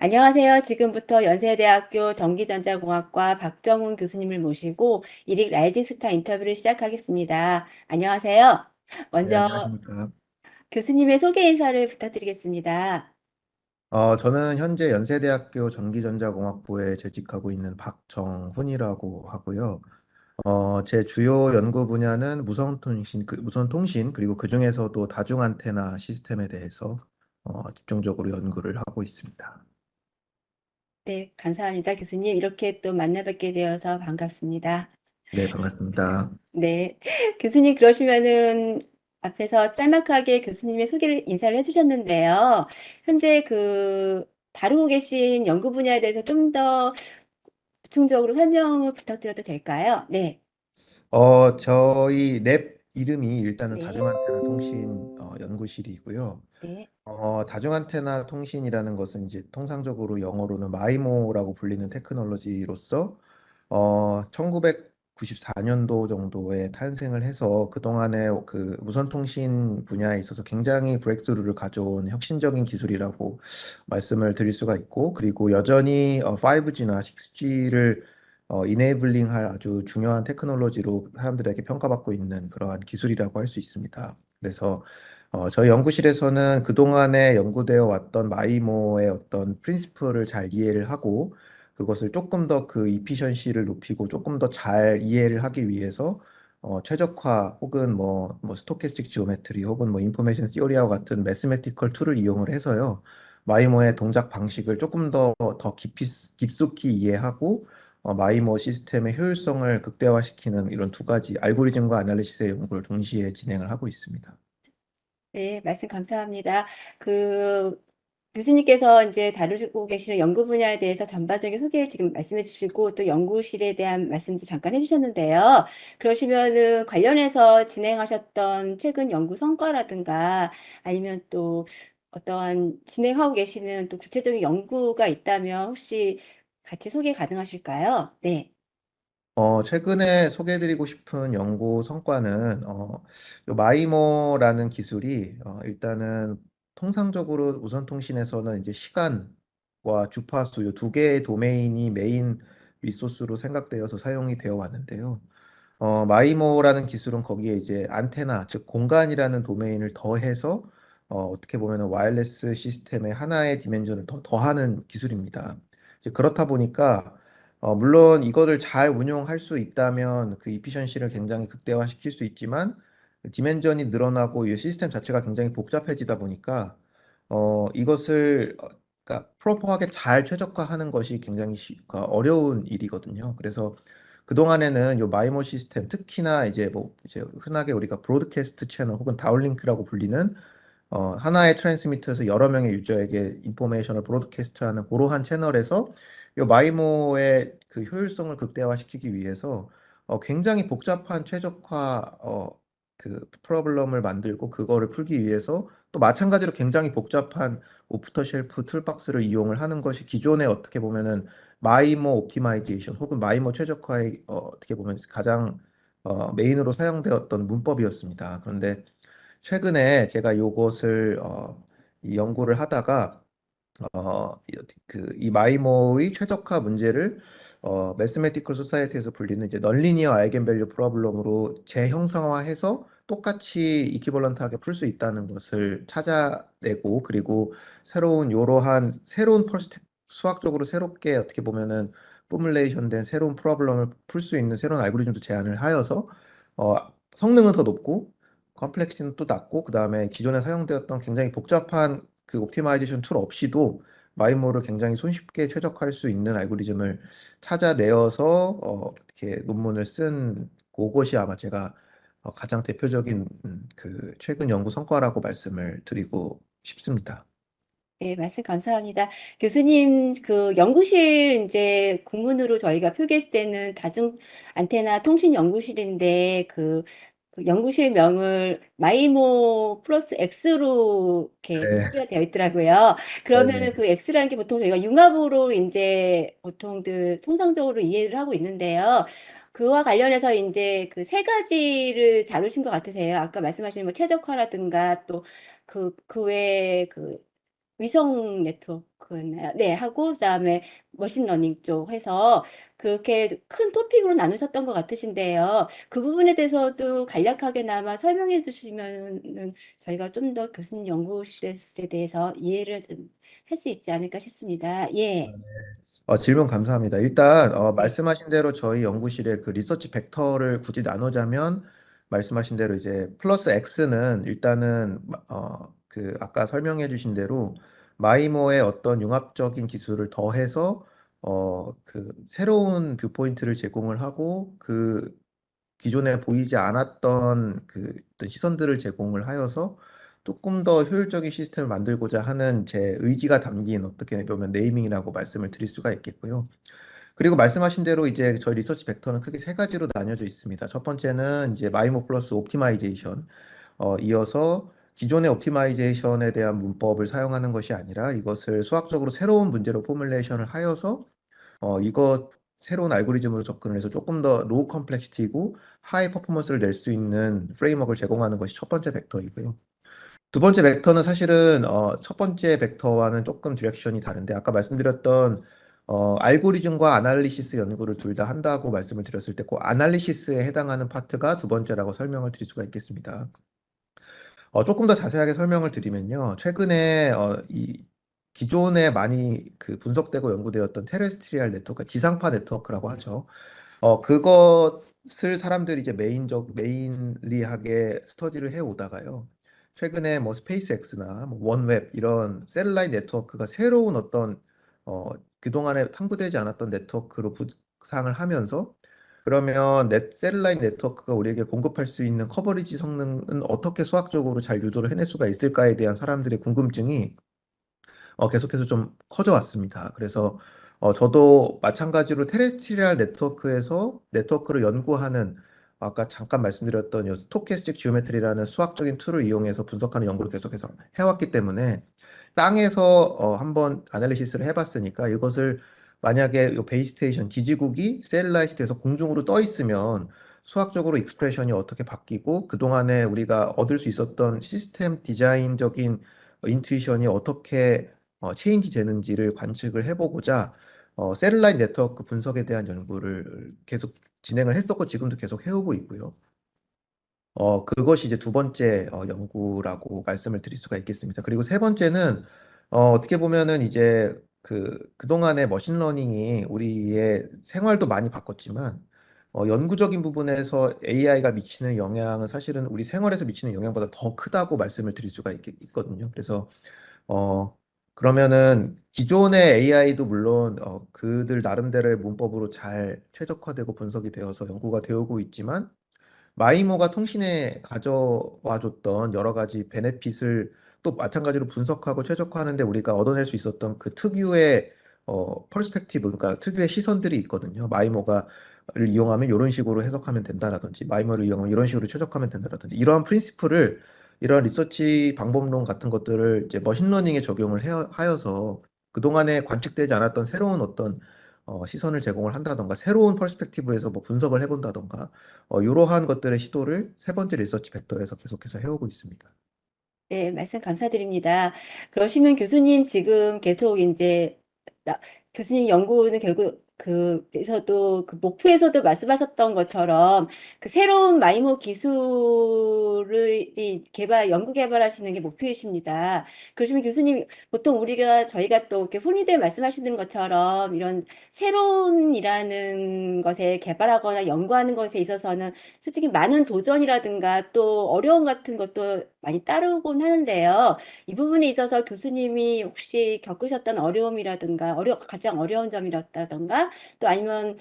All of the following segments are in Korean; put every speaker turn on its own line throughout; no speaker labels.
안녕하세요. 지금부터 연세대학교 전기전자공학과 박정훈 교수님을 모시고 일익 라이징 스타 인터뷰를 시작하겠습니다. 안녕하세요.
네,
먼저
안녕하십니까.
교수님의 소개 인사를 부탁드리겠습니다.
저는 현재 연세대학교 전기전자공학부에 재직하고 있는 박정훈이라고 하고요. 제 주요 연구 분야는 무선통신 그리고 그중에서도 다중 안테나 시스템에 대해서 집중적으로 연구를 하고 있습니다.
네, 감사합니다. 교수님. 이렇게 또 만나뵙게 되어서 반갑습니다.
네, 반갑습니다.
네. 교수님, 그러시면은 앞에서 짤막하게 교수님의 소개를 인사를 해주셨는데요. 현재 다루고 계신 연구 분야에 대해서 좀 더 구체적으로 설명을 부탁드려도 될까요? 네.
저희 랩 이름이 일단은
네.
다중 안테나 통신 연구실이고요.
네.
다중 안테나 통신이라는 것은 이제 통상적으로 영어로는 마이모라고 불리는 테크놀로지로서 1994년도 정도에 탄생을 해서 그동안의 그 무선 통신 분야에 있어서 굉장히 브레이크스루를 가져온 혁신적인 기술이라고 말씀을 드릴 수가 있고, 그리고 여전히 5G나 6G를 이네이블링 할 아주 중요한 테크놀로지로 사람들에게 평가받고 있는 그러한 기술이라고 할 수 있습니다. 그래서 저희 연구실에서는 그동안에 연구되어 왔던 마이모의 어떤 프린시플을 잘 이해를 하고 그것을 조금 더 그 이피션시를 높이고 조금 더 잘 이해를 하기 위해서 최적화 혹은 뭐 스토캐스틱 지오메트리 혹은 뭐 인포메이션 시오리아와 같은 매스메티컬 툴을 이용을 해서요. 마이모의 동작 방식을 조금 더 깊숙이 이해하고 마이모 시스템의 효율성을 극대화시키는 이런 두 가지 알고리즘과 아날리시스의 연구를 동시에 진행을 하고 있습니다.
네, 말씀 감사합니다. 그 교수님께서 이제 다루고 계시는 연구 분야에 대해서 전반적인 소개를 지금 말씀해 주시고 또 연구실에 대한 말씀도 잠깐 해주셨는데요. 그러시면은 관련해서 진행하셨던 최근 연구 성과라든가 아니면 또 어떠한 진행하고 계시는 또 구체적인 연구가 있다면 혹시 같이 소개 가능하실까요? 네.
최근에 소개해드리고 싶은 연구 성과는 요 마이모라는 기술이 일단은 통상적으로 우선통신에서는 이제 시간과 주파수 이 두 개의 도메인이 메인 리소스로 생각되어서 사용이 되어 왔는데요. 마이모라는 기술은 거기에 이제 안테나, 즉 공간이라는 도메인을 더해서 어떻게 보면 와이어리스 시스템의 하나의 디멘전을 더 더하는 기술입니다. 이제 그렇다 보니까 물론 이거를 잘 운용할 수 있다면 그 이피션시를 굉장히 극대화시킬 수 있지만 디멘전이 늘어나고 이 시스템 자체가 굉장히 복잡해지다 보니까 이것을 그러니까 프로퍼하게 잘 최적화하는 것이 굉장히 어려운 일이거든요. 그래서 그동안에는 요 마이모 시스템 특히나 이제 흔하게 우리가 브로드캐스트 채널 혹은 다운링크라고 불리는 하나의 트랜스미터에서 여러 명의 유저에게 인포메이션을 브로드캐스트하는 그러한 채널에서 요 마이모의 그 효율성을 극대화시키기 위해서 굉장히 복잡한 최적화 그 프로블럼을 만들고 그거를 풀기 위해서 또 마찬가지로 굉장히 복잡한 오프터 쉘프 툴박스를 이용을 하는 것이 기존의 어떻게 보면은 마이모 옵티마이제이션 혹은 마이모 최적화의 어떻게 보면 가장 메인으로 사용되었던 문법이었습니다. 그런데 최근에 제가 요것을 이 연구를 하다가 이 마이모의 최적화 문제를 매스메티컬 소사이티에서 불리는 이제 널리니어 아이겐밸류 프로블럼으로 재형상화해서 똑같이 이퀴벌런트하게 풀 수 있다는 것을 찾아내고 그리고 새로운 수학적으로 새롭게 어떻게 보면은 포뮬레이션 된 새로운 프로블럼을 풀 수 있는 새로운 알고리즘도 제안을 하여서 어, 성능은 더 높고 컴플렉시티는 또 낮고 그다음에 기존에 사용되었던 굉장히 복잡한 그 옵티마이제이션 툴 없이도 마이모를 굉장히 손쉽게 최적화할 수 있는 알고리즘을 찾아내어서 이렇게 논문을 쓴 그것이 아마 제가 가장 대표적인 그 최근 연구 성과라고 말씀을 드리고 싶습니다.
네, 말씀 감사합니다. 교수님, 연구실 이제 공문으로 저희가 표기했을 때는 다중 안테나 통신 연구실인데, 그 연구실명을 마이모 플러스 X로 이렇게
네,
표기가 되어 있더라고요.
네네.
그러면은 그 X라는 게 보통 저희가 융합으로 이제 보통들 통상적으로 이해를 하고 있는데요. 그와 관련해서 이제 그 세 가지를 다루신 것 같으세요. 아까 말씀하신 뭐 최적화라든가 또 그 외에 위성 네트워크였나요? 네, 하고 그다음에 머신러닝 쪽 해서 그렇게 큰 토픽으로 나누셨던 것 같으신데요. 그 부분에 대해서도 간략하게나마 설명해 주시면은 저희가 좀 더 교수님 연구실에 대해서 이해를 좀 할 수 있지 않을까 싶습니다. 예.
질문 감사합니다. 일단
네.
말씀하신 대로 저희 연구실의 그 리서치 벡터를 굳이 나누자면 말씀하신 대로 이제 플러스 X는 일단은 그 아까 설명해 주신 대로 마이모의 어떤 융합적인 기술을 더해서 그 새로운 뷰포인트를 제공을 하고 그 기존에 보이지 않았던 그 어떤 시선들을 제공을 하여서 조금 더 효율적인 시스템을 만들고자 하는 제 의지가 담긴 어떻게 보면 네이밍이라고 말씀을 드릴 수가 있겠고요. 그리고 말씀하신 대로 이제 저희 리서치 벡터는 크게 세 가지로 나뉘어져 있습니다. 첫 번째는 이제 마이모 플러스 옵티마이제이션, 이어서 기존의 옵티마이제이션에 대한 문법을 사용하는 것이 아니라 이것을 수학적으로 새로운 문제로 포뮬레이션을 하여서 이거 새로운 알고리즘으로 접근을 해서 조금 더 로우 컴플렉시티고 하이 퍼포먼스를 낼 수 있는 프레임워크를 제공하는 것이 첫 번째 벡터이고요. 두 번째 벡터는 사실은 첫 번째 벡터와는 조금 디렉션이 다른데 아까 말씀드렸던 알고리즘과 아날리시스 연구를 둘 다 한다고 말씀을 드렸을 때 그 아날리시스에 해당하는 파트가 두 번째라고 설명을 드릴 수가 있겠습니다. 조금 더 자세하게 설명을 드리면요. 최근에 이 기존에 많이 그 분석되고 연구되었던 테레스트리얼 네트워크, 지상파 네트워크라고 하죠. 그것을 사람들이 이제 메인리하게 스터디를 해 오다가요. 최근에 뭐 스페이스X나 뭐 원웹 이런 셀룰라이트 네트워크가 새로운 어떤 어, 그동안에 탐구되지 않았던 네트워크로 부상을 하면서 그러면 셀룰라이트 네트워크가 우리에게 공급할 수 있는 커버리지 성능은 어떻게 수학적으로 잘 유도를 해낼 수가 있을까에 대한 사람들의 궁금증이 계속해서 좀 커져왔습니다. 그래서 저도 마찬가지로 테레스트리얼 네트워크에서 네트워크를 연구하는 아까 잠깐 말씀드렸던 이 스토캐스틱 지오메트리라는 수학적인 툴을 이용해서 분석하는 연구를 계속해서 해왔기 때문에 땅에서 한번 아날리시스를 해봤으니까 이것을 만약에 이 베이스 스테이션 기지국이 셀라이트 돼서 공중으로 떠 있으면 수학적으로 익스프레션이 어떻게 바뀌고 그동안에 우리가 얻을 수 있었던 시스템 디자인적인 인투이션이 어떻게 체인지 되는지를 관측을 해보고자 셀라인 네트워크 분석에 대한 연구를 계속 진행을 했었고 지금도 계속 해오고 있고요. 그것이 이제 두 번째 연구라고 말씀을 드릴 수가 있겠습니다. 그리고 세 번째는 어떻게 보면은 이제 그동안의 머신러닝이 우리의 생활도 많이 바꿨지만 연구적인 부분에서 AI가 미치는 영향은 사실은 우리 생활에서 미치는 영향보다 더 크다고 말씀을 드릴 수가 있거든요. 그래서 어, 그러면은 기존의 AI도 물론 그들 나름대로의 문법으로 잘 최적화되고 분석이 되어서 연구가 되고 있지만 마이모가 통신에 가져와줬던 여러 가지 베네핏을 또 마찬가지로 분석하고 최적화하는데 우리가 얻어낼 수 있었던 그 특유의 퍼스펙티브, 그러니까 특유의 시선들이 있거든요. 마이모가를 이용하면 이런 식으로 해석하면 된다라든지, 마이모를 이용하면 이런 식으로 최적화하면 된다라든지, 이러한 프린시플을 이런 리서치 방법론 같은 것들을 이제 머신러닝에 적용을 하여서 그동안에 관측되지 않았던 새로운 어떤 시선을 제공을 한다던가 새로운 퍼스펙티브에서 뭐 분석을 해본다던가 이러한 것들의 시도를 세 번째 리서치 벡터에서 계속해서 해오고 있습니다.
네, 말씀 감사드립니다. 그러시면 교수님 지금 계속 이제 나- 교수님 연구는 결국 그에서도 그 목표에서도 말씀하셨던 것처럼 그 새로운 마이모 기술을 연구 개발하시는 게 목표이십니다. 그러시면 교수님 보통 저희가 또 이렇게 흔히들 말씀하시는 것처럼 이런 새로운이라는 것에 개발하거나 연구하는 것에 있어서는 솔직히 많은 도전이라든가 또 어려움 같은 것도 많이 따르곤 하는데요. 이 부분에 있어서 교수님이 혹시 겪으셨던 어려움이라든가 가장 어려운 점이었다던가 또 아니면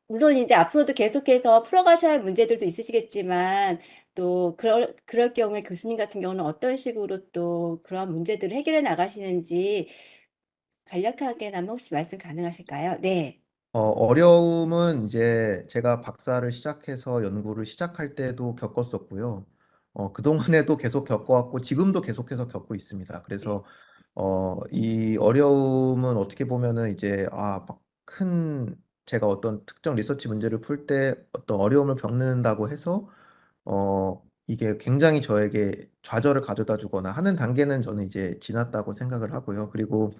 물론 이제 앞으로도 계속해서 풀어가셔야 할 문제들도 있으시겠지만 또 그럴 경우에 교수님 같은 경우는 어떤 식으로 또 그런 문제들을 해결해 나가시는지 간략하게나마 혹시 말씀 가능하실까요? 네.
어려움은 이제 제가 박사를 시작해서 연구를 시작할 때도 겪었었고요. 그동안에도 계속 겪어왔고 지금도 계속해서 겪고 있습니다.
네.
그래서 이 어려움은 어떻게 보면은 이제 막 큰 제가 어떤 특정 리서치 문제를 풀 때 어떤 어려움을 겪는다고 해서 이게 굉장히 저에게 좌절을 가져다 주거나 하는 단계는 저는 이제 지났다고 생각을 하고요. 그리고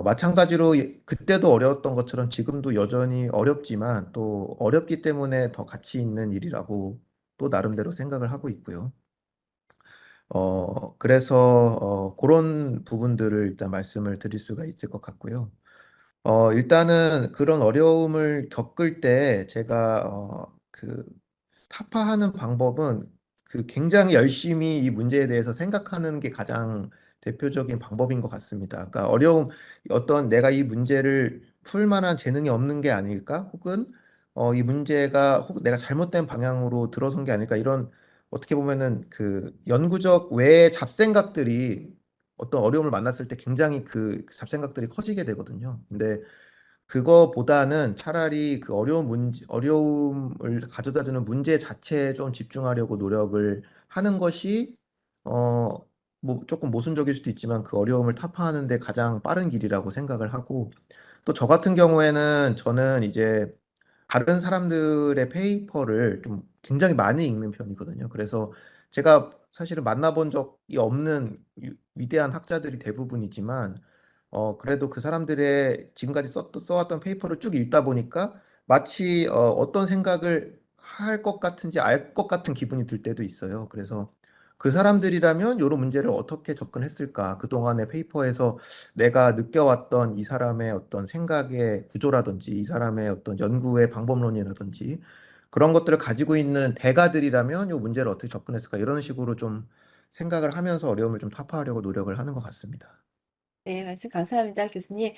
마찬가지로 그때도 어려웠던 것처럼 지금도 여전히 어렵지만 또 어렵기 때문에 더 가치 있는 일이라고 또 나름대로 생각을 하고 있고요. 그래서 그런 부분들을 일단 말씀을 드릴 수가 있을 것 같고요. 일단은 그런 어려움을 겪을 때 제가 타파하는 방법은 굉장히 열심히 이 문제에 대해서 생각하는 게 가장 대표적인 방법인 것 같습니다. 그러니까 어떤 내가 이 문제를 풀 만한 재능이 없는 게 아닐까? 혹은 이 문제가 혹 내가 잘못된 방향으로 들어선 게 아닐까? 이런 어떻게 보면은 연구적 외의 잡생각들이 어떤 어려움을 만났을 때 굉장히 그 잡생각들이 커지게 되거든요. 근데 그거보다는 차라리 어려움을 가져다 주는 문제 자체에 좀 집중하려고 노력을 하는 것이, 어, 뭐 조금 모순적일 수도 있지만 그 어려움을 타파하는 데 가장 빠른 길이라고 생각을 하고, 또 저 같은 경우에는 저는 이제 다른 사람들의 페이퍼를 좀 굉장히 많이 읽는 편이거든요. 그래서 제가 사실은 만나본 적이 없는 위대한 학자들이 대부분이지만, 그래도 그 사람들의 지금까지 써왔던 페이퍼를 쭉 읽다 보니까 마치 어떤 생각을 할 것 같은지 알 것 같은 기분이 들 때도 있어요. 그래서 그 사람들이라면 이런 문제를 어떻게 접근했을까? 그동안의 페이퍼에서 내가 느껴왔던 이 사람의 어떤 생각의 구조라든지 이 사람의 어떤 연구의 방법론이라든지 그런 것들을 가지고 있는 대가들이라면 이 문제를 어떻게 접근했을까? 이런 식으로 좀 생각을 하면서 어려움을 좀 타파하려고 노력을 하는 것 같습니다.
네, 말씀 감사합니다, 교수님.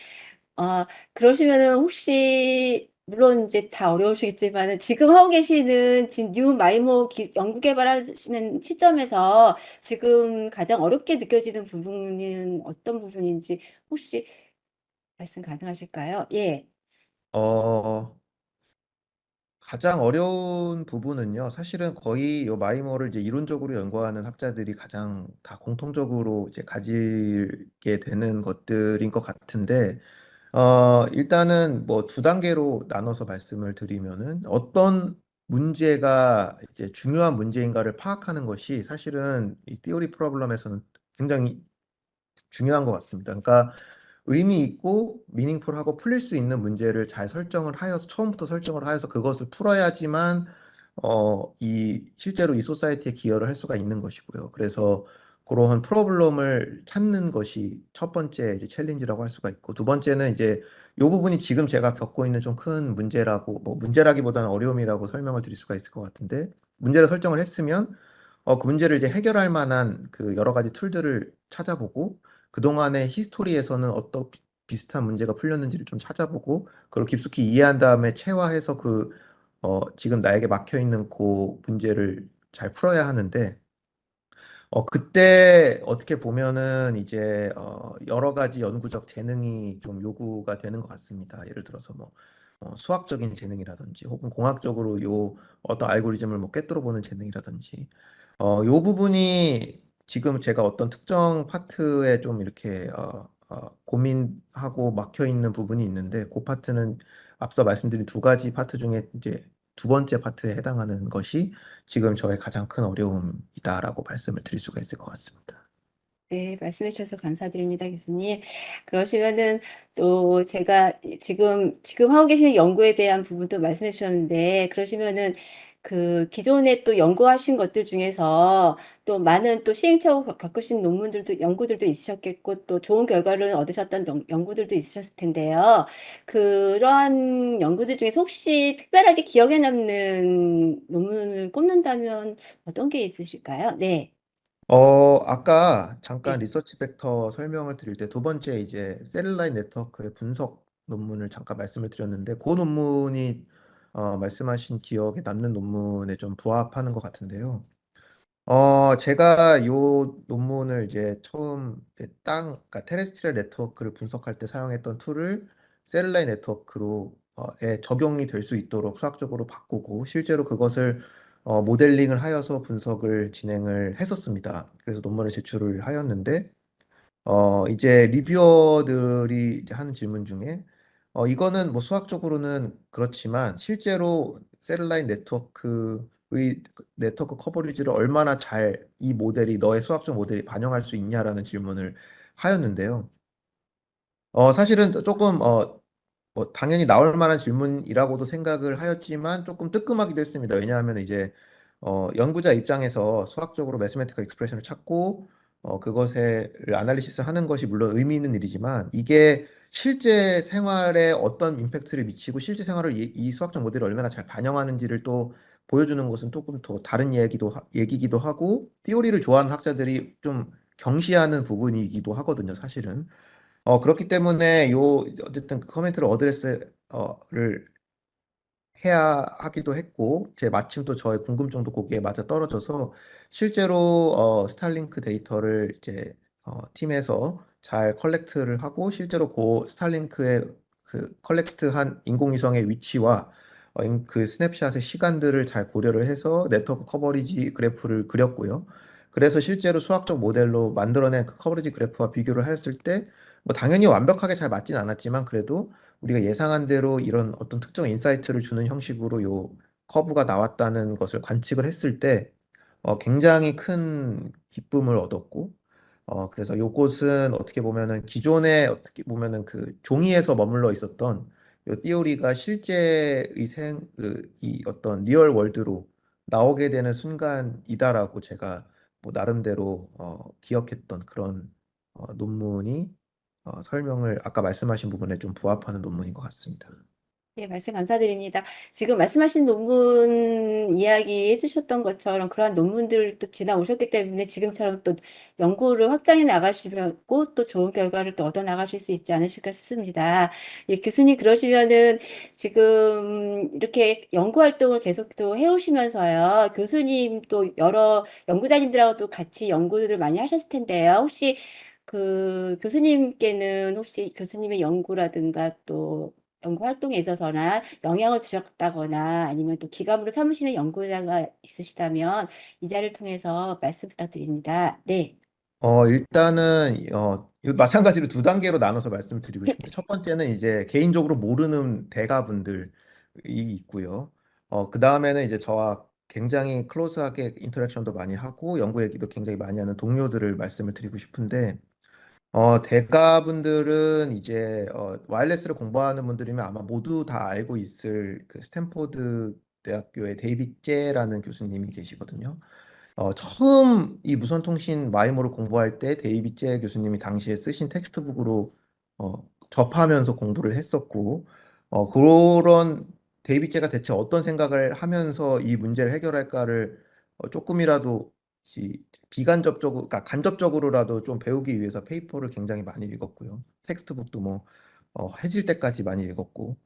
그러시면은 혹시 물론 이제 다 어려우시겠지만은 지금 하고 계시는 지금 뉴 마이모 연구 개발하시는 시점에서 지금 가장 어렵게 느껴지는 부분은 어떤 부분인지 혹시 말씀 가능하실까요? 예.
어, 가장 어려운 부분은요, 사실은 거의 이 마이머를 이제 이론적으로 연구하는 학자들이 가장 다 공통적으로 이제 가지게 되는 것들인 것 같은데, 일단은 뭐 두 단계로 나눠서 말씀을 드리면은 어떤 문제가 이제 중요한 문제인가를 파악하는 것이 사실은 이 티오리 프로블럼에서는 굉장히 중요한 것 같습니다. 그러니까 의미 있고 미닝풀하고 풀릴 수 있는 문제를 잘 설정을 하여서 처음부터 설정을 하여서 그것을 풀어야지만 실제로 이 소사이티에 기여를 할 수가 있는 것이고요. 그래서 그러한 프로블럼을 찾는 것이 첫 번째 이제 챌린지라고 할 수가 있고 두 번째는 이제 이 부분이 지금 제가 겪고 있는 좀 큰 문제라고 뭐 문제라기보다는 어려움이라고 설명을 드릴 수가 있을 것 같은데 문제를 설정을 했으면 그 문제를 이제 해결할 만한 그 여러 가지 툴들을 찾아보고 그동안의 히스토리에서는 어떤 비슷한 문제가 풀렸는지를 좀 찾아보고 그걸 깊숙이 이해한 다음에 체화해서 지금 나에게 막혀 있는 그 문제를 잘 풀어야 하는데 그때 어떻게 보면은 이제 여러 가지 연구적 재능이 좀 요구가 되는 것 같습니다. 예를 들어서 뭐 수학적인 재능이라든지 혹은 공학적으로 어떤 알고리즘을 뭐 꿰뚫어 보는 재능이라든지 요 부분이 지금 제가 어떤 특정 파트에 좀 이렇게 고민하고 막혀 있는 부분이 있는데 그 파트는 앞서 말씀드린 두 가지 파트 중에 이제 두 번째 파트에 해당하는 것이 지금 저의 가장 큰 어려움이다라고 말씀을 드릴 수가 있을 것 같습니다.
네, 말씀해 주셔서 감사드립니다, 교수님. 그러시면은 또 제가 지금 하고 계시는 연구에 대한 부분도 말씀해 주셨는데, 그러시면은 그 기존에 또 연구하신 것들 중에서 또 많은 또 시행착오 겪으신 연구들도 있으셨겠고, 또 좋은 결과를 얻으셨던 연구들도 있으셨을 텐데요. 그러한 연구들 중에서 혹시 특별하게 기억에 남는 논문을 꼽는다면 어떤 게 있으실까요? 네.
아까 잠깐
네.
리서치 벡터 설명을 드릴 때 두 번째 이제 셀룰라인 네트워크의 분석 논문을 잠깐 말씀을 드렸는데 그 논문이 말씀하신 기억에 남는 논문에 좀 부합하는 것 같은데요. 제가 요 논문을 이제 처음 이제 그러니까 테레스트리얼 네트워크를 분석할 때 사용했던 툴을 셀룰라인 네트워크로 적용이 될 수 있도록 수학적으로 바꾸고 실제로 그것을 모델링을 하여서 분석을 진행을 했었습니다. 그래서 논문을 제출을 하였는데 이제 리뷰어들이 이제 하는 질문 중에 이거는 뭐 수학적으로는 그렇지만 실제로 셀룰라인 네트워크 네트워크 커버리지를 얼마나 잘 이 모델이 너의 수학적 모델이 반영할 수 있냐라는 질문을 하였는데요. 사실은 조금 뭐 당연히 나올 만한 질문이라고도 생각을 하였지만 조금 뜨끔하기도 했습니다. 왜냐하면 이제 연구자 입장에서 수학적으로 매스매티컬 익스프레션을 찾고 그것을 아날리시스 하는 것이 물론 의미 있는 일이지만 이게 실제 생활에 어떤 임팩트를 미치고 실제 생활을 이 수학적 모델이 얼마나 잘 반영하는지를 또 보여주는 것은 조금 더 다른 얘기기도 하고 티오리를 좋아하는 학자들이 좀 경시하는 부분이기도 하거든요, 사실은. 그렇기 때문에 어쨌든 그 커멘트를 어드레스를 해야 하기도 했고, 마침 또 저의 궁금증도 거기에 맞아 떨어져서 실제로 스타링크 데이터를 이제 팀에서 잘 컬렉트를 하고 실제로 그 스타링크의 그 컬렉트한 인공위성의 위치와 그 스냅샷의 시간들을 잘 고려를 해서 네트워크 커버리지 그래프를 그렸고요. 그래서 실제로 수학적 모델로 만들어낸 그 커버리지 그래프와 비교를 했을 때 뭐 당연히 완벽하게 잘 맞진 않았지만 그래도 우리가 예상한 대로 이런 어떤 특정 인사이트를 주는 형식으로 요 커브가 나왔다는 것을 관측을 했을 때 굉장히 큰 기쁨을 얻었고 그래서 요것은 어떻게 보면은 기존에 어떻게 보면은 그 종이에서 머물러 있었던 요 티오리가 실제의 이 어떤 리얼 월드로 나오게 되는 순간이다라고 제가 뭐 나름대로 기억했던 그런 논문이 설명을 아까 말씀하신 부분에 좀 부합하는 논문인 것 같습니다.
네, 말씀 감사드립니다. 지금 말씀하신 논문 이야기 해주셨던 것처럼 그러한 논문들을 또 지나오셨기 때문에 지금처럼 또 연구를 확장해 나가시고 또 좋은 결과를 또 얻어 나가실 수 있지 않으실까 싶습니다. 예, 교수님 그러시면은 지금 이렇게 연구 활동을 계속 또 해오시면서요. 교수님 또 여러 연구자님들하고도 같이 연구를 많이 하셨을 텐데요. 혹시 그 교수님께는 혹시 교수님의 연구라든가 또 연구 활동에 있어서나 영향을 주셨다거나 아니면 또 기감으로 삼으시는 연구자가 있으시다면 이 자리를 통해서 말씀 부탁드립니다. 네.
일단은 이거 마찬가지로 두 단계로 나눠서 말씀드리고 싶은데 첫 번째는 이제 개인적으로 모르는 대가분들이 있고요. 그 다음에는 이제 저와 굉장히 클로즈하게 인터랙션도 많이 하고 연구 얘기도 굉장히 많이 하는 동료들을 말씀을 드리고 싶은데 대가분들은 이제 와이어리스를 공부하는 분들이면 아마 모두 다 알고 있을 그 스탠포드 대학교의 데이빗 제라는 교수님이 계시거든요. 처음 이 무선통신 마이모를 공부할 때 데이빗 제 교수님이 당시에 쓰신 텍스트북으로 어, 접하면서 공부를 했었고, 그런 데이빗 제가 대체 어떤 생각을 하면서 이 문제를 해결할까를 조금이라도 비간접적으로, 그러니까 간접적으로라도 좀 배우기 위해서 페이퍼를 굉장히 많이 읽었고요. 텍스트북도 뭐 해질 때까지 많이 읽었고,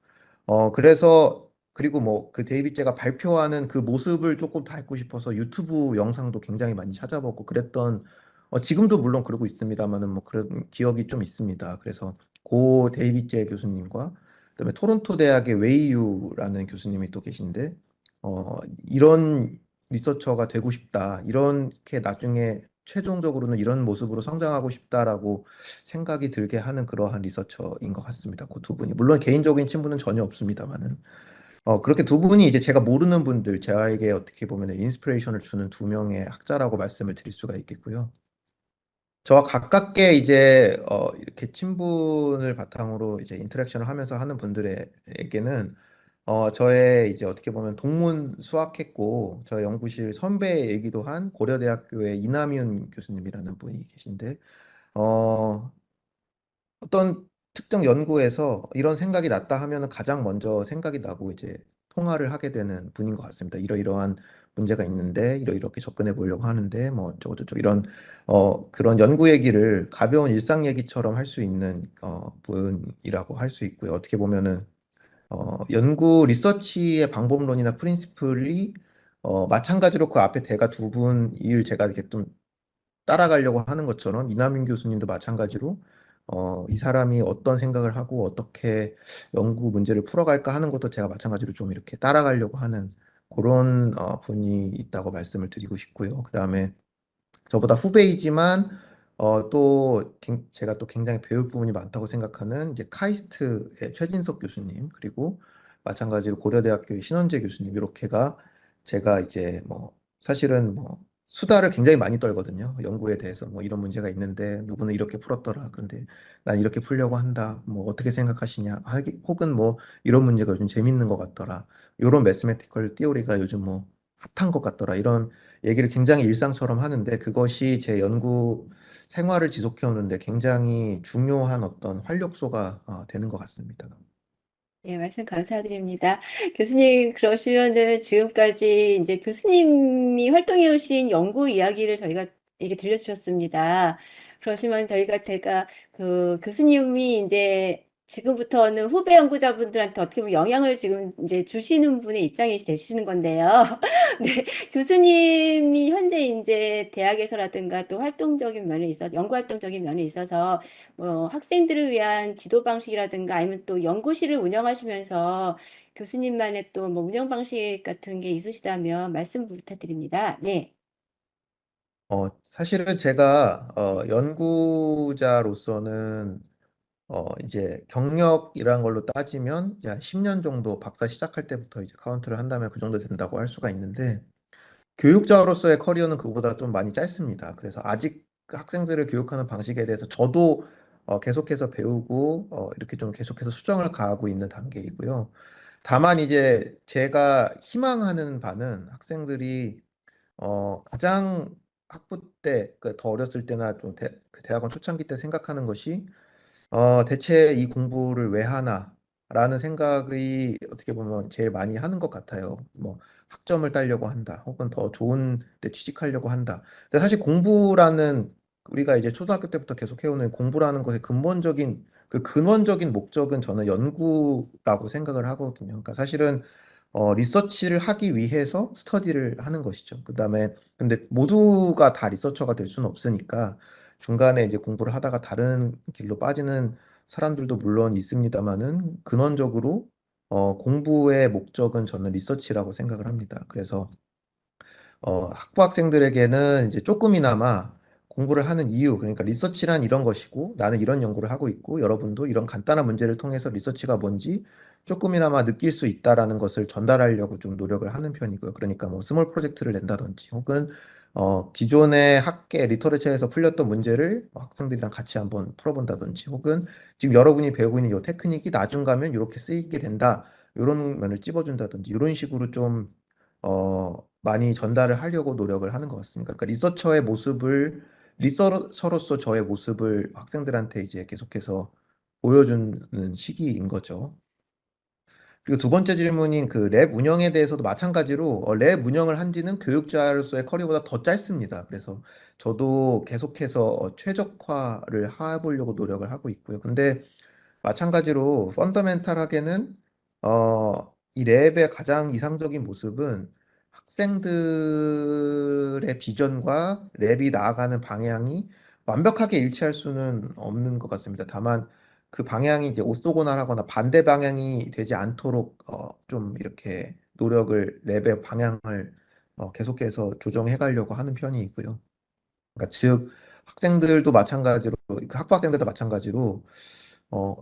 그래서 그리고 뭐 그 데이빗 제가 발표하는 그 모습을 조금 더 알고 싶어서 유튜브 영상도 굉장히 많이 찾아보고 그랬던 지금도 물론 그러고 있습니다만은 뭐 그런 기억이 좀 있습니다. 그래서 고 데이빗 제 교수님과 그다음에 토론토 대학의 웨이유라는 교수님이 또 계신데 이런 리서처가 되고 싶다. 이렇게 나중에 최종적으로는 이런 모습으로 성장하고 싶다라고 생각이 들게 하는 그러한 리서처인 것 같습니다. 그 두 분이. 물론 개인적인 친분은 전혀 없습니다만은. 그렇게 두 분이 이제 제가 모르는 분들, 저에게 어떻게 보면 인스피레이션을 주는 두 명의 학자라고 말씀을 드릴 수가 있겠고요. 저와 가깝게 이제 이렇게 친분을 바탕으로 이제 인터랙션을 하면서 하는 분들에게는 저의 이제 어떻게 보면 동문 수학했고 저희 연구실 선배이기도 한 고려대학교의 이남윤 교수님이라는 분이 계신데 어떤 특정 연구에서 이런 생각이 났다 하면은 가장 먼저 생각이 나고 이제 통화를 하게 되는 분인 것 같습니다. 이러이러한 문제가 있는데 이렇게 접근해 보려고 하는데 뭐 저쩌고 이런 그런 연구 얘기를 가벼운 일상 얘기처럼 할 수 있는 분이라고 할 수 있고요. 어떻게 보면은 연구 리서치의 방법론이나 프린시플이 마찬가지로 그 앞에 대가 두 분일 제가 이렇게 좀 따라가려고 하는 것처럼 이남인 교수님도 마찬가지로 이 사람이 어떤 생각을 하고 어떻게 연구 문제를 풀어갈까 하는 것도 제가 마찬가지로 좀 이렇게 따라가려고 하는 그런 분이 있다고 말씀을 드리고 싶고요. 그다음에 저보다 후배이지만 제가 또 굉장히 배울 부분이 많다고 생각하는 이제 카이스트의 최진석 교수님 그리고 마찬가지로 고려대학교의 신원재 교수님 이렇게가 제가 이제 뭐 사실은 뭐 수다를 굉장히 많이 떨거든요. 연구에 대해서 뭐 이런 문제가 있는데 누구는 이렇게 풀었더라. 그런데 난 이렇게 풀려고 한다. 뭐 어떻게 생각하시냐? 혹은 뭐 이런 문제가 요즘 재밌는 것 같더라. 이런 매스메티컬 티오리가 요즘 뭐 핫한 것 같더라. 이런 얘기를 굉장히 일상처럼 하는데 그것이 제 연구 생활을 지속해 오는데 굉장히 중요한 어떤 활력소가 되는 것 같습니다.
예, 말씀 감사드립니다. 교수님, 그러시면은 지금까지 이제 교수님이 활동해 오신 연구 이야기를 저희가 얘기 들려주셨습니다. 그러시면 제가 그 교수님이 이제 지금부터는 후배 연구자분들한테 어떻게 보면 영향을 지금 이제 주시는 분의 입장이 되시는 건데요. 네, 교수님이 현재 이제 대학에서라든가 또 활동적인 면에 있어서, 연구 활동적인 면에 있어서 뭐 학생들을 위한 지도 방식이라든가 아니면 또 연구실을 운영하시면서 교수님만의 또 뭐 운영 방식 같은 게 있으시다면 말씀 부탁드립니다. 네.
사실은 제가 연구자로서는 이제 경력이란 걸로 따지면 이제 한 10년 정도 박사 시작할 때부터 이제 카운트를 한다면 그 정도 된다고 할 수가 있는데 교육자로서의 커리어는 그거보다 좀 많이 짧습니다. 그래서 아직 그 학생들을 교육하는 방식에 대해서 저도 계속해서 배우고 이렇게 좀 계속해서 수정을 가하고 있는 단계이고요. 다만 이제 제가 희망하는 바는 학생들이 가장 학부 때, 그 더 어렸을 때나 좀 그 대학원 초창기 때 생각하는 것이 대체 이 공부를 왜 하나? 라는 생각이 어떻게 보면 제일 많이 하는 것 같아요. 뭐 학점을 따려고 한다. 혹은 더 좋은 데 취직하려고 한다. 근데 사실 공부라는 우리가 이제 초등학교 때부터 계속 해오는 공부라는 것의 근본적인 그 근원적인 목적은 저는 연구라고 생각을 하거든요. 그러니까 사실은 리서치를 하기 위해서 스터디를 하는 것이죠. 그다음에 근데 모두가 다 리서처가 될 수는 없으니까 중간에 이제 공부를 하다가 다른 길로 빠지는 사람들도 물론 있습니다만은 근원적으로 공부의 목적은 저는 리서치라고 생각을 합니다. 그래서 학부 학생들에게는 이제 조금이나마 공부를 하는 이유, 그러니까 리서치란 이런 것이고 나는 이런 연구를 하고 있고 여러분도 이런 간단한 문제를 통해서 리서치가 뭔지 조금이나마 느낄 수 있다라는 것을 전달하려고 좀 노력을 하는 편이고요. 그러니까 뭐 스몰 프로젝트를 낸다든지 혹은 기존의 학계 리터레처에서 풀렸던 문제를 뭐 학생들이랑 같이 한번 풀어본다든지 혹은 지금 여러분이 배우고 있는 이 테크닉이 나중 가면 이렇게 쓰이게 된다. 이런 면을 찝어준다든지 이런 식으로 좀 많이 전달을 하려고 노력을 하는 것 같습니다. 그러니까 리서처의 모습을 리서처로서 저의 모습을 학생들한테 이제 계속해서 보여주는 시기인 거죠. 그리고 두 번째 질문인 그 랩 운영에 대해서도 마찬가지로 랩 운영을 한 지는 교육자로서의 커리어보다 더 짧습니다. 그래서 저도 계속해서 최적화를 해보려고 노력을 하고 있고요. 근데 마찬가지로 펀더멘탈하게는 이 랩의 가장 이상적인 모습은 학생들의 비전과 랩이 나아가는 방향이 완벽하게 일치할 수는 없는 것 같습니다. 다만 그 방향이 이제 오소고날하거나 반대 방향이 되지 않도록 좀 이렇게 노력을 랩의 방향을 계속해서 조정해 가려고 하는 편이고요. 그러니까 즉 학생들도 마찬가지로 그 학부 학생들도 마찬가지로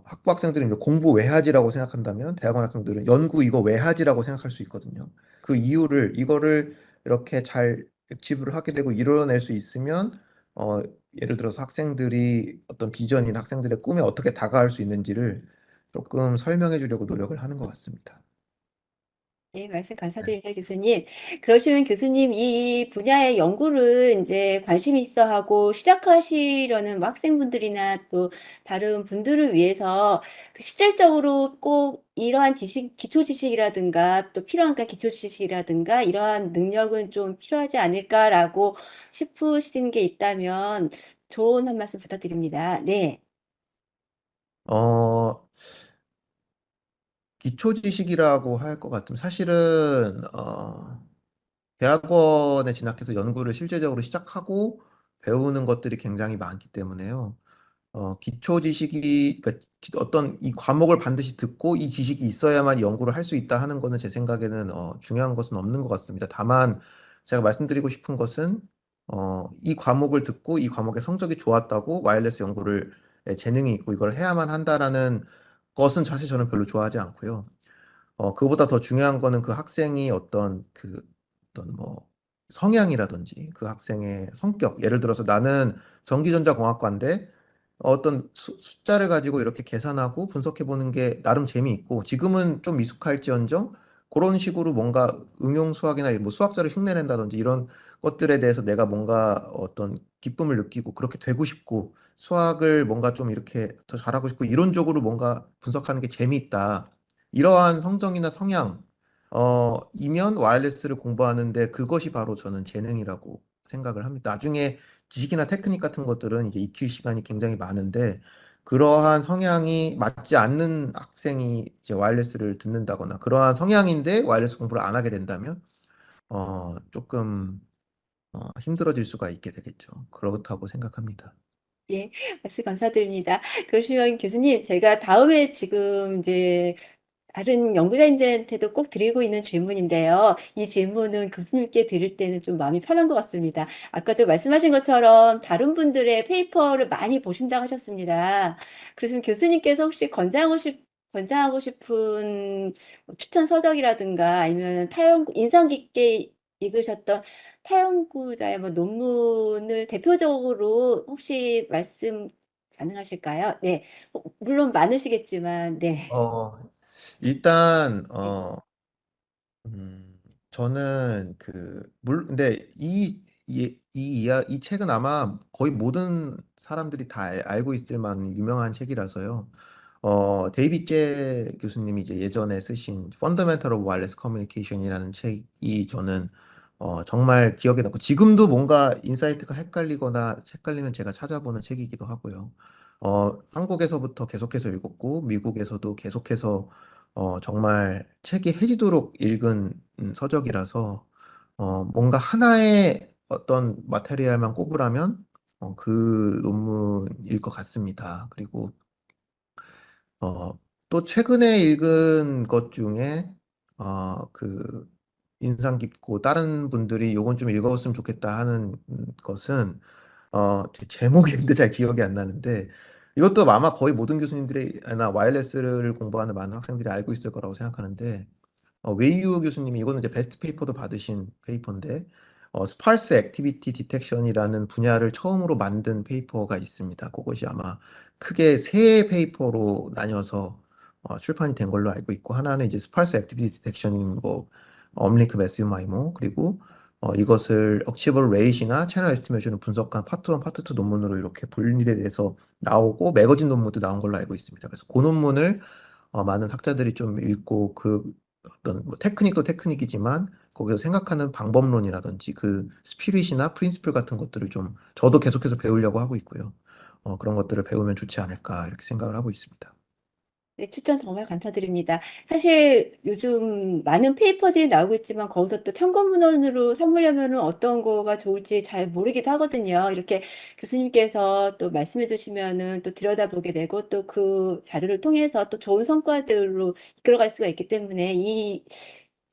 학부 학생들은 이제 공부 왜 하지라고 생각한다면 대학원 학생들은 연구 이거 왜 하지라고 생각할 수 있거든요. 그 이유를 이거를 이렇게 잘 엑치브를 하게 되고 이뤄낼 수 있으면 어, 예를 들어서 학생들이 어떤 비전이나 학생들의 꿈에 어떻게 다가갈 수 있는지를 조금 설명해 주려고 노력을 하는 것 같습니다.
네, 말씀
네.
감사드립니다, 교수님. 그러시면 교수님 이 분야의 연구를 이제 관심 있어 하고 시작하시려는 뭐 학생분들이나 또 다른 분들을 위해서 그 시절적으로 꼭 이러한 기초 지식이라든가 또 필요한 기초 지식이라든가 이러한 능력은 좀 필요하지 않을까라고 싶으신 게 있다면 좋은 한 말씀 부탁드립니다. 네.
어, 기초 지식이라고 할 것 같으면 사실은 대학원에 진학해서 연구를 실제적으로 시작하고 배우는 것들이 굉장히 많기 때문에요. 기초 지식이, 그러니까 어떤 이 과목을 반드시 듣고 이 지식이 있어야만 연구를 할 수 있다 하는 거는 제 생각에는 중요한 것은 없는 것 같습니다. 다만 제가 말씀드리고 싶은 것은 이 과목을 듣고 이 과목의 성적이 좋았다고 와이어리스 연구를 재능이 있고 이걸 해야만 한다라는 것은 사실 저는 별로 좋아하지 않고요. 그보다 더 중요한 거는 그 학생이 어떤 그 어떤 뭐 성향이라든지 그 학생의 성격, 예를 들어서 나는 전기전자공학과인데 어떤 숫자를 가지고 이렇게 계산하고 분석해 보는 게 나름 재미있고 지금은 좀 미숙할지언정 그런 식으로 뭔가 응용 수학이나 뭐 수학자를 흉내낸다든지 이런 것들에 대해서 내가 뭔가 어떤 기쁨을 느끼고 그렇게 되고 싶고 수학을 뭔가 좀 이렇게 더 잘하고 싶고 이론적으로 뭔가 분석하는 게 재미있다. 이러한 성정이나 성향, 이면 와이어리스를 공부하는데 그것이 바로 저는 재능이라고 생각을 합니다. 나중에 지식이나 테크닉 같은 것들은 이제 익힐 시간이 굉장히 많은데 그러한 성향이 맞지 않는 학생이 이제 와이어리스를 듣는다거나 그러한 성향인데 와이어리스 공부를 안 하게 된다면 조금 힘들어질 수가 있게 되겠죠. 그렇다고 생각합니다.
예, 말씀 감사드립니다. 그러시면 교수님, 제가 다음에 지금 이제 다른 연구자님들한테도 꼭 드리고 있는 질문인데요. 이 질문은 교수님께 드릴 때는 좀 마음이 편한 것 같습니다. 아까도 말씀하신 것처럼 다른 분들의 페이퍼를 많이 보신다고 하셨습니다. 그래서 교수님께서 혹시 권장하고 싶은 추천 서적이라든가 아니면 인상 깊게 읽으셨던 타연구자의 뭐 논문을 대표적으로 혹시 말씀 가능하실까요? 네. 물론 많으시겠지만, 네.
어, 일단
네.
저는 근데 이 책은 아마 거의 모든 사람들이 다 알고 있을 만한 유명한 책이라서요. 데이빗 제 교수님이 이제 예전에 쓰신 Fundamental of Wireless Communication이라는 책이 저는 정말 기억에 남고 지금도 뭔가 인사이트가 헷갈리면 제가 찾아보는 책이기도 하고요. 한국에서부터 계속해서 읽었고 미국에서도 계속해서 정말 책이 해지도록 읽은 서적이라서 뭔가 하나의 어떤 마테리얼만 꼽으라면 그 논문일 것 같습니다. 그리고 또 최근에 읽은 것 중에 인상 깊고 다른 분들이 요건 좀 읽어봤으면 좋겠다 하는 것은 제목이 근데 잘 기억이 안 나는데 이것도 아마 거의 모든 교수님들이나 와이어리스를 공부하는 많은 학생들이 알고 있을 거라고 생각하는데 웨이유 교수님이 이거는 이제 베스트 페이퍼도 받으신 페이퍼인데 스파르스 액티비티 디텍션이라는 분야를 처음으로 만든 페이퍼가 있습니다. 그것이 아마 크게 세 페이퍼로 나뉘어서 출판이 된 걸로 알고 있고 하나는 이제 스파르스 액티비티 디텍션인 뭐 업링크 매시브 마이모 그리고 이것을 억치버블 레이시나 채널 에스티메이션을 분석한 파트 1, 파트 2 논문으로 이렇게 분리돼 돼서 나오고 매거진 논문도 나온 걸로 알고 있습니다. 그래서 그 논문을 많은 학자들이 좀 읽고 어떤 뭐 테크닉도 테크닉이지만 거기서 생각하는 방법론이라든지 그 스피릿이나 프린시플 같은 것들을 좀 저도 계속해서 배우려고 하고 있고요. 그런 것들을 배우면 좋지 않을까 이렇게 생각을 하고 있습니다.
네, 추천 정말 감사드립니다. 사실 요즘 많은 페이퍼들이 나오고 있지만 거기서 또 참고문헌으로 삼으려면 어떤 거가 좋을지 잘 모르기도 하거든요. 이렇게 교수님께서 또 말씀해 주시면은 또 들여다보게 되고 또 그 자료를 통해서 또 좋은 성과들로 이끌어갈 수가 있기 때문에 이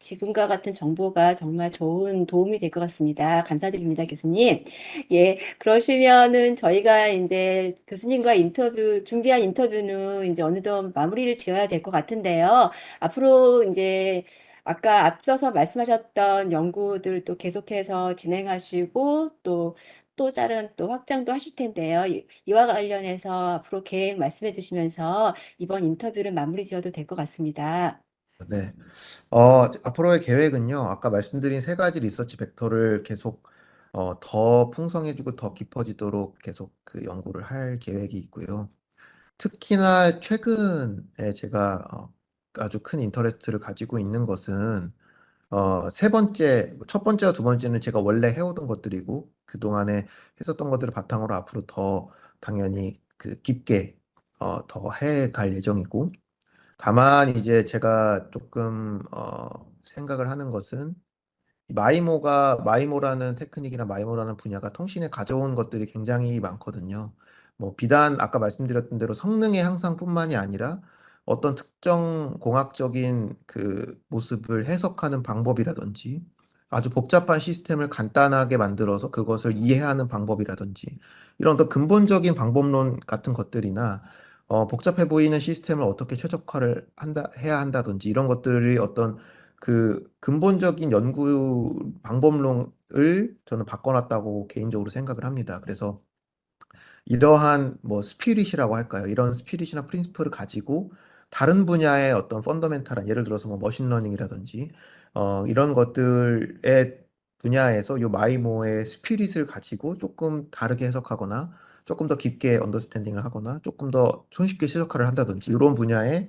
지금과 같은 정보가 정말 좋은 도움이 될 것 같습니다. 감사드립니다, 교수님. 예, 그러시면은 저희가 이제 교수님과 준비한 인터뷰는 이제 어느덧 마무리를 지어야 될 것 같은데요. 앞으로 이제 아까 앞서서 말씀하셨던 연구들 또 계속해서 진행하시고 또 다른 또 확장도 하실 텐데요. 이와 관련해서 앞으로 계획 말씀해 주시면서 이번 인터뷰를 마무리 지어도 될 것 같습니다.
네. 앞으로의 계획은요. 아까 말씀드린 세 가지 리서치 벡터를 계속 더 풍성해지고 더 깊어지도록 계속 그 연구를 할 계획이 있고요. 특히나 최근에 제가 아주 큰 인터레스트를 가지고 있는 것은 첫 번째와 두 번째는 제가 원래 해오던 것들이고 그동안에 했었던 것들을 바탕으로 앞으로 더 당연히 그 깊게 더 해 갈 예정이고 다만 이제 제가 조금 생각을 하는 것은 마이모라는 테크닉이나 마이모라는 분야가 통신에 가져온 것들이 굉장히 많거든요. 뭐 비단 아까 말씀드렸던 대로 성능의 향상뿐만이 아니라 어떤 특정 공학적인 그 모습을 해석하는 방법이라든지 아주 복잡한 시스템을 간단하게 만들어서 그것을 이해하는 방법이라든지 이런 더 근본적인 방법론 같은 것들이나 복잡해 보이는 시스템을 어떻게 해야 한다든지 이런 것들이 어떤 그 근본적인 연구 방법론을 저는 바꿔놨다고 개인적으로 생각을 합니다. 그래서 이러한 뭐 스피릿이라고 할까요? 이런 스피릿이나 프린시플을 가지고 다른 분야의 어떤 펀더멘탈한 예를 들어서 뭐 머신러닝이라든지 이런 것들의 분야에서 요 마이모의 스피릿을 가지고 조금 다르게 해석하거나 조금 더 깊게 언더스탠딩을 하거나 조금 더 손쉽게 시각화를 한다든지 이런 분야에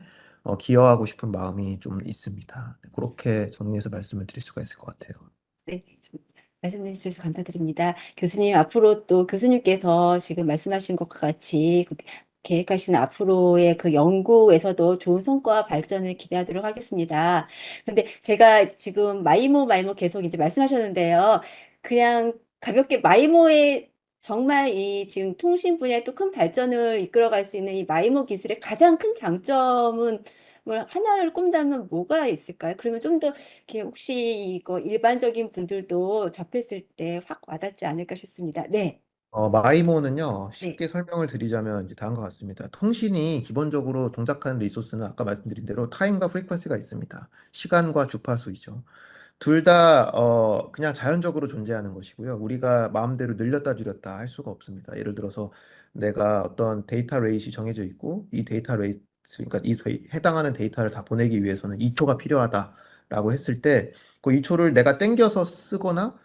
기여하고 싶은 마음이 좀 있습니다. 그렇게 정리해서 말씀을 드릴 수가 있을 것 같아요.
네, 말씀해 주셔서 감사드립니다. 교수님, 앞으로 또 교수님께서 지금 말씀하신 것과 같이 그 계획하시는 앞으로의 그 연구에서도 좋은 성과 발전을 기대하도록 하겠습니다. 근데 제가 지금 마이모 계속 이제 말씀하셨는데요. 그냥 가볍게 마이모의 정말 이 지금 통신 분야에 또 큰 발전을 이끌어갈 수 있는 이 마이모 기술의 가장 큰 장점은 뭘 하나를 꼽자면 뭐가 있을까요? 그러면 좀더 이렇게 혹시 이거 일반적인 분들도 접했을 때 확 와닿지 않을까 싶습니다. 네,
마이모는요,
네,
쉽게 설명을 드리자면 이제 다음과 같습니다. 통신이 기본적으로 동작하는 리소스는 아까 말씀드린 대로 타임과 프리퀀시가 있습니다. 시간과 주파수이죠. 둘 다, 그냥 자연적으로 존재하는 것이고요. 우리가 마음대로 늘렸다 줄였다 할 수가 없습니다. 예를 들어서 내가 어떤 데이터 레이시 정해져 있고, 이 데이터 레이스, 그러니까 해당하는 데이터를 다 보내기 위해서는 2초가 필요하다라고 했을 때, 그 2초를 내가 땡겨서 쓰거나,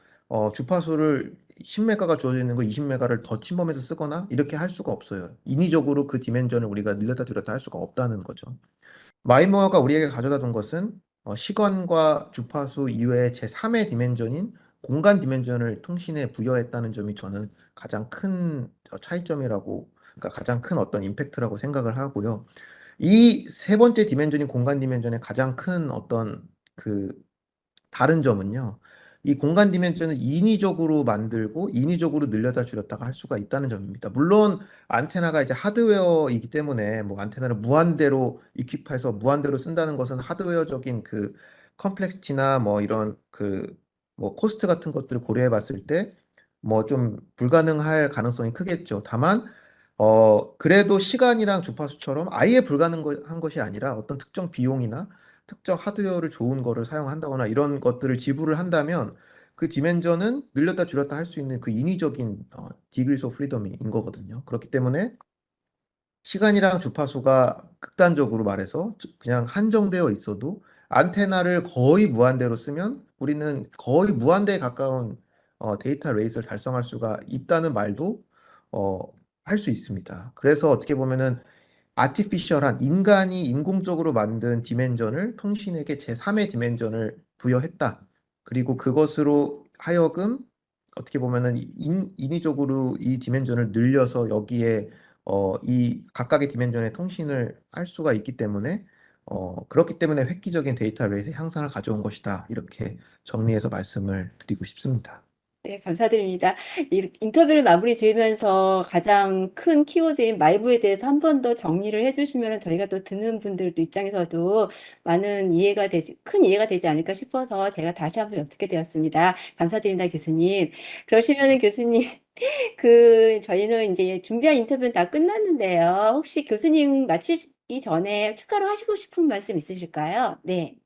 주파수를 10메가가 주어져 있는 거 20메가를 더 침범해서 쓰거나 이렇게 할 수가 없어요. 인위적으로 그 디멘전을 우리가 늘렸다 줄였다 할 수가 없다는 거죠. 마이모어가 우리에게 가져다 준 것은 시간과 주파수 이외의 제3의 디멘전인 공간 디멘전을 통신에 부여했다는 점이 저는 가장 큰 차이점이라고, 그러니까 가장 큰 어떤 임팩트라고 생각을 하고요. 이 세 번째 디멘전인 공간 디멘전의 가장 큰 어떤 그 다른 점은요. 이 공간 디멘전을 인위적으로 만들고 인위적으로 늘렸다 줄였다가 할 수가 있다는 점입니다. 물론 안테나가 이제 하드웨어이기 때문에 뭐 안테나를 무한대로 이퀴프해서 무한대로 쓴다는 것은 하드웨어적인 그 컴플렉시티나 뭐 이런 그 뭐 코스트 같은 것들을 고려해 봤을 때 뭐 좀 불가능할 가능성이 크겠죠. 다만 그래도 시간이랑 주파수처럼 아예 불가능한 것이 아니라 어떤 특정 비용이나 특정 하드웨어를 좋은 거를 사용한다거나 이런 것들을 지불을 한다면 그 디멘전은 늘렸다 줄였다 할 수 있는 그 인위적인 degrees of freedom인 거거든요. 그렇기 때문에 시간이랑 주파수가 극단적으로 말해서 그냥 한정되어 있어도 안테나를 거의 무한대로 쓰면 우리는 거의 무한대에 가까운 데이터 레이스를 달성할 수가 있다는 말도 어, 할 수 있습니다. 그래서 어떻게 보면은 아티피셜한 인간이 인공적으로 만든 디멘전을 통신에게 제3의 디멘전을 부여했다. 그리고 그것으로 하여금 어떻게 보면은 인위적으로 이 디멘전을 늘려서 여기에 이 각각의 디멘전의 통신을 할 수가 있기 때문에 그렇기 때문에 획기적인 데이터 레이스의 향상을 가져온 것이다. 이렇게 정리해서 말씀을 드리고 싶습니다.
네, 감사드립니다. 이 인터뷰를 마무리 지으면서 가장 큰 키워드인 마이브에 대해서 한 번 더 정리를 해주시면 저희가 또 듣는 분들도 입장에서도 많은 이해가 되지, 큰 이해가 되지 않을까 싶어서 제가 다시 한번 여쭙게 되었습니다. 감사드립니다, 교수님. 그러시면은 교수님, 저희는 이제 준비한 인터뷰는 다 끝났는데요. 혹시 교수님 마치기 전에 추가로 하시고 싶은 말씀 있으실까요? 네.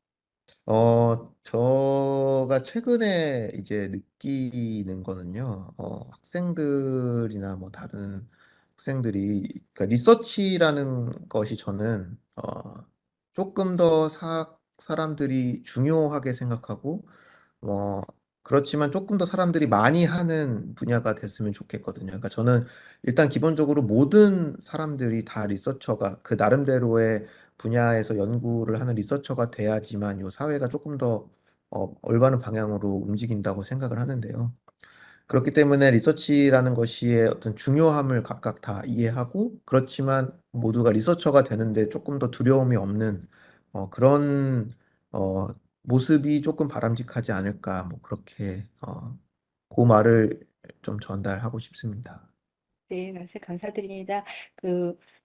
제가 최근에 이제 느끼는 거는요, 학생들이나 뭐 다른 학생들이, 그러니까 리서치라는 것이 저는, 조금 더 사람들이 중요하게 생각하고, 뭐, 그렇지만 조금 더 사람들이 많이 하는 분야가 됐으면 좋겠거든요. 그러니까 저는 일단 기본적으로 모든 사람들이 다 리서처가 그 나름대로의 분야에서 연구를 하는 리서처가 돼야지만 요 사회가 조금 더 올바른 방향으로 움직인다고 생각을 하는데요. 그렇기 때문에 리서치라는 것이 어떤 중요함을 각각 다 이해하고 그렇지만 모두가 리서처가 되는데 조금 더 두려움이 없는 그런 어, 모습이 조금 바람직하지 않을까 뭐 그렇게 그 말을 좀 전달하고 싶습니다.
네, 말씀 감사드립니다.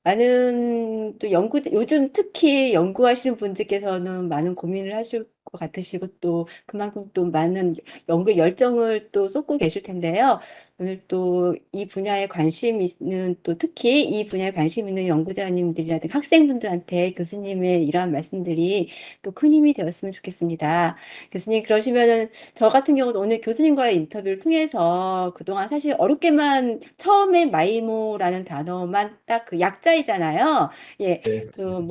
많은 또 요즘 특히 연구하시는 분들께서는 많은 고민을 하실 것 같으시고 또 그만큼 또 많은 연구에 열정을 또 쏟고 계실 텐데요. 오늘 또 이 분야에 관심 있는 또 특히 이 분야에 관심 있는 연구자님들이라든가 학생분들한테 교수님의 이러한 말씀들이 또 큰 힘이 되었으면 좋겠습니다. 교수님 그러시면은 저 같은 경우도 오늘 교수님과의 인터뷰를 통해서 그동안 사실 어렵게만 처음에 마이모라는 단어만 딱 그 약자이잖아요. 예,
네,
그
맞습니다.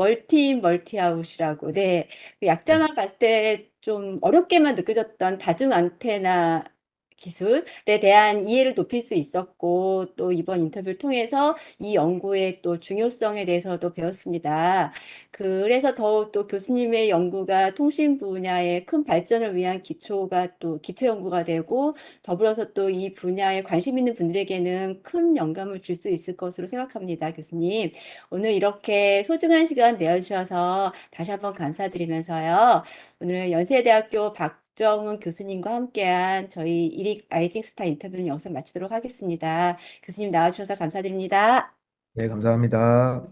멀티아웃이라고. 네, 그
네.
약자만 봤을 때 좀 어렵게만 느껴졌던 다중 안테나 기술에 대한 이해를 높일 수 있었고 또 이번 인터뷰를 통해서 이 연구의 또 중요성에 대해서도 배웠습니다. 그래서 더욱 또 교수님의 연구가 통신 분야의 큰 발전을 위한 기초가 또 기초 연구가 되고 더불어서 또 이 분야에 관심 있는 분들에게는 큰 영감을 줄 수 있을 것으로 생각합니다, 교수님. 오늘 이렇게 소중한 시간 내어주셔서 다시 한번 감사드리면서요. 오늘 연세대학교 박정훈 교수님과 함께한 저희 일익 라이징 스타 인터뷰는 여기서 마치도록 하겠습니다. 교수님 나와주셔서 감사드립니다.
네, 감사합니다.